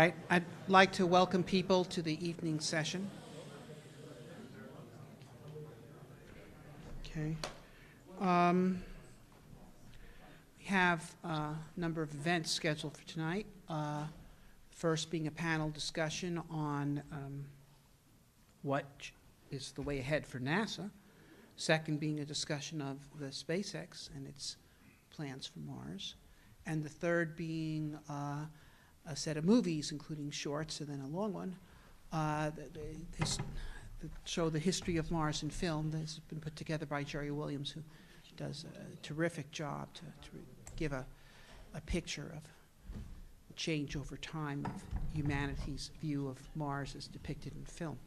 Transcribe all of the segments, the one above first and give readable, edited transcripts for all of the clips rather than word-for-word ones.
right, I'd like to welcome people to the evening session. Okay. We have a number of events scheduled for tonight. First being a panel discussion on what is the way ahead for NASA. Second being a discussion of the SpaceX and its plans for Mars. And the third being a set of movies, including shorts and then a long one, that show the history of Mars in film. This has been put together by Jerry Williams, who does a terrific job to give a picture of the change over time of humanity's view of Mars as depicted in film.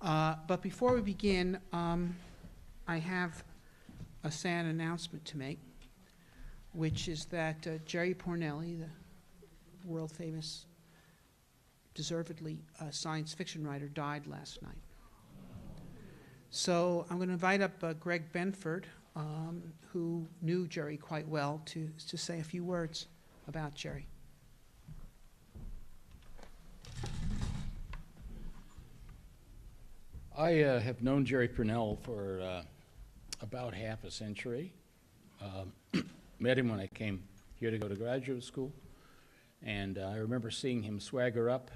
But before we begin, I have a sad announcement to make, which is that Jerry Pournelle, the world-famous, deservedly science fiction writer, died last night. So I'm going to invite up Greg Benford, who knew Jerry quite well, to say a few words about Jerry. I have known Jerry Pournelle for about half a century. Met him when I came here to go to graduate school, and I remember seeing him swagger up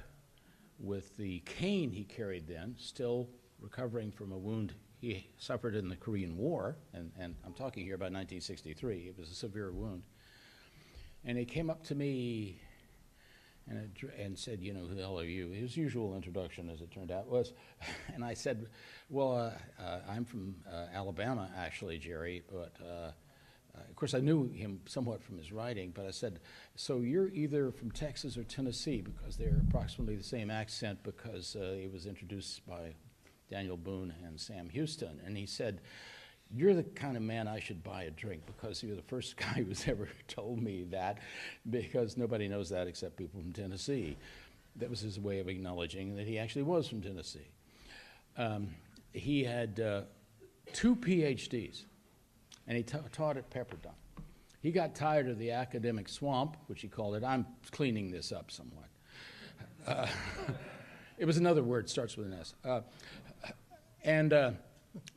with the cane he carried then, still recovering from a wound he suffered in the Korean War, and I'm talking here about 1963. It was a severe wound. And he came up to me and said, you know, who the hell are you? His usual introduction, as it turned out, was, and I said, well, I'm from Alabama, actually, Jerry, but of course I knew him somewhat from his writing, but I said, so you're either from Texas or Tennessee, because they're approximately the same accent, because it was introduced by Daniel Boone and Sam Houston. And he said, you're the kind of man I should buy a drink, because you're the first guy who's ever told me that, because nobody knows that except people from Tennessee. That was his way of acknowledging that he actually was from Tennessee. He had 2 PhDs, and he taught at Pepperdine. He got tired of the academic swamp, which he called it. I'm cleaning this up somewhat. It was another word, starts with an S.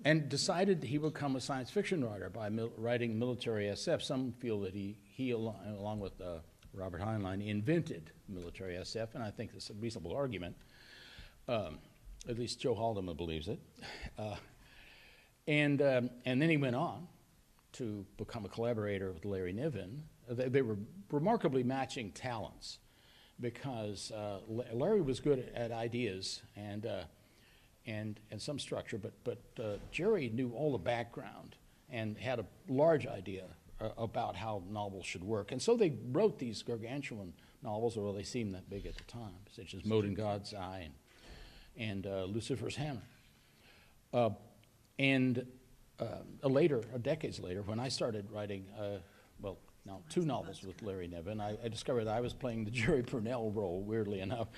And decided he would become a science fiction writer by writing military SF. Some feel that he along with Robert Heinlein, invented military SF, and I think that's a reasonable argument. At least Joe Haldeman believes it. And then he went on to become a collaborator with Larry Niven. They were remarkably matching talents, because Larry was good at ideas and some structure, but Jerry knew all the background and had a large idea about how novels should work. And so they wrote these gargantuan novels, although they seemed that big at the time, such as Mode in God's Eye and Lucifer's Hammer. Later, decades later, when I started writing, now 2 novels with Larry Niven, I discovered that I was playing the Jerry Pournelle role, weirdly enough,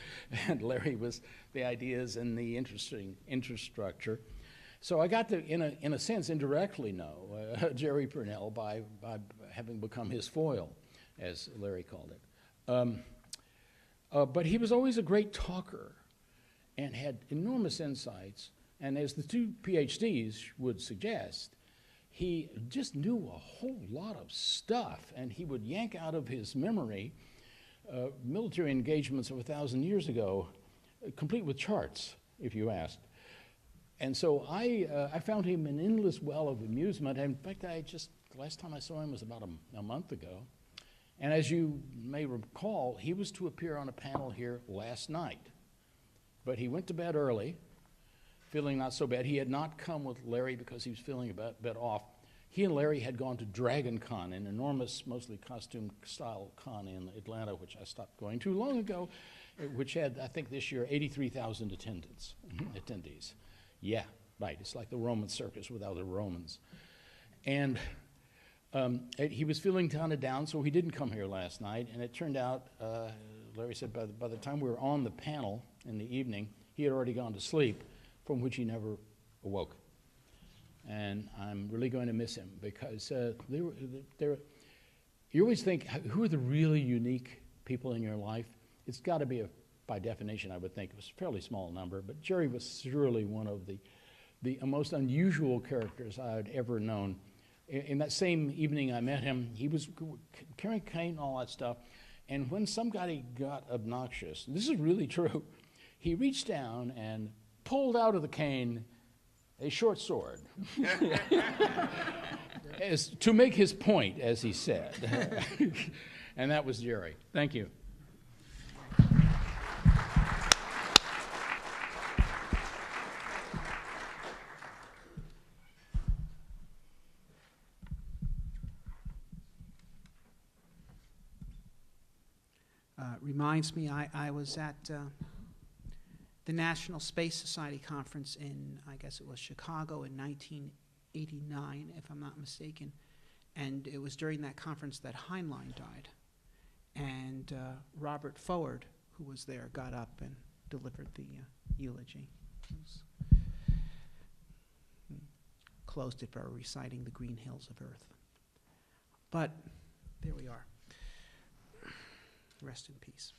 and Larry was the ideas and the interesting infrastructure. So I got to, in a sense, indirectly know Jerry Pournelle by having become his foil, as Larry called it. But he was always a great talker and had enormous insights, and as the 2 PhDs would suggest, he just knew a whole lot of stuff, and he would yank out of his memory military engagements of 1,000 years ago, complete with charts, if you asked. And so I found him an endless well of amusement. In fact, the last time I saw him was about a month ago. And as you may recall, he was to appear on a panel here last night. But he went to bed early, feeling not so bad. He had not come with Larry because he was feeling a bit off. He and Larry had gone to Dragon Con, an enormous, mostly costume-style con in Atlanta, which I stopped going to long ago, which had, I think this year, 83,000 attendees. Yeah, right. It's like the Roman circus without the Romans. And he was feeling kind of down, so he didn't come here last night. And it turned out, Larry said, by the time we were on the panel in the evening, he had already gone to sleep, from which he never awoke. And I'm really going to miss him, because you always think, who are the really unique people in your life? it's got to be, by definition, I would think, it was a fairly small number, but Jerry was surely one of the most unusual characters I had ever known. In that same evening I met him, he was carrying cane and all that stuff, and when somebody got obnoxious, this is really true, he reached down and pulled out of the cane a short sword to make his point, as he said. And that was Jerry. Thank you. Reminds me, I was at the National Space Society conference in, I guess it was Chicago in 1989, if I'm not mistaken. And it was during that conference that Heinlein died. And Robert Forward, who was there, got up and delivered the eulogy. Closed it by reciting the green hills of Earth. But there we are. Rest in peace.